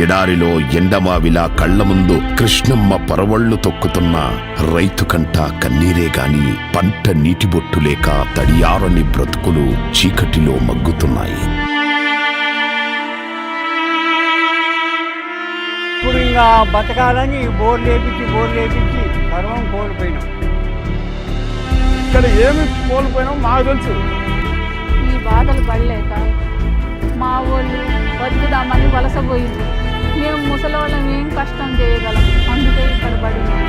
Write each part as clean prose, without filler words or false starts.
ఎడారిలో ఎండమావిలా కళ్ల ముందు కృష్ణమ్మ పరవళ్లు తొక్కుతున్న రైతు కంట కన్నీరే గాని పంట నీటిబొట్టు లేక తడియారని బ్రతుకులు చీకటిలో మగ్గుతున్నాయి. ఇప్పుడు ఇంకా బతకాలని బోర్లు వేపించి సర్వం కోల్పోయినాం. ఇక్కడ ఏమి కోల్పోయినాం మాకు తెలుసు. ఈ బాధలు పడలేక మా వాళ్ళు బతుకుదామని వలసపోయింది. మేము ముసలివాళ్ళం ఏం కష్టం చేయగలం, అందుకే ఇక్కడ పడినాం.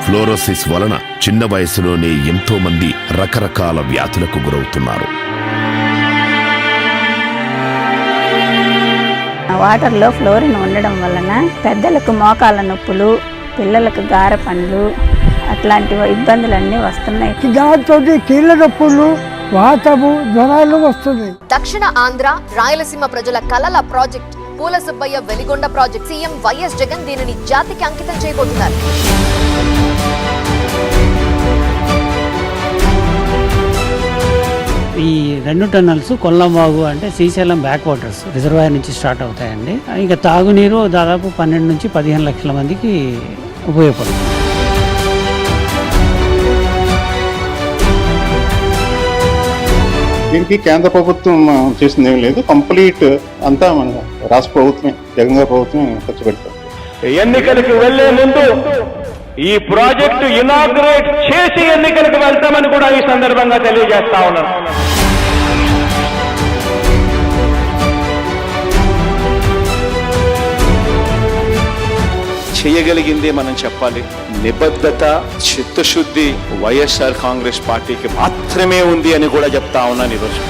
ఫ్లోరోసిస్ వలన చిన్న వయసులోనే ఎంతో మంది రకరకాల వ్యాధులకు గురవుతున్నారు. వాటర్లో ఫ్లోరిన్ ఉండడం వలన పెద్దలకు మోకాళ్ళ నొప్పులు, పిల్లలకు గార పండ్లు అట్లాంటి ఇబ్బందులన్నీ వస్తున్నాయి. దాంతో కీళ్ళ నొప్పులు, వాతము, జ్వరాలు వస్తున్నాయి. దక్షిణ ఆంధ్ర రాయలసీమ ప్రజల కలల ప్రాజెక్ట్ పూల Subbaiah Veligonda project CM YS Jagan దీనిని జాతికి అంకితం చేయబోతున్నారు. ఈ 2 టన్నల్స్ కొల్లంవాగు అంటే శ్రీశైలం బ్యాక్ వాటర్స్ రిజర్వాయర్ నుంచి స్టార్ట్ అవుతాయండి. ఇంకా తాగునీరు దాదాపు 12 నుంచి 15 లక్షల మందికి ఉపయోగపడుతుంది. దీనికి కేంద్ర ప్రభుత్వం చేసింది ఏం లేదు, కంప్లీట్ అంతా మన రాష్ట్ర ప్రభుత్వమే, జగన్ గారి ప్రభుత్వమే ఖర్చు పెడతారు. ఎన్నికలకు వెళ్లే ముందు ఈ ప్రాజెక్టు ఇనాగ్రేట్ చేసి ఎన్నికలకు వెళ్తామని కూడా ఈ సందర్భంగా తెలియజేస్తా ఉన్నాను. చేయగలిగిందే మనం చెప్పాలి. నిబద్ధత, చిత్తశుద్ధి వైఎస్ఆర్ కాంగ్రెస్ పార్టీకి మాత్రమే ఉంది అని కూడా చెప్తా ఉన్నాను ఈరోజు.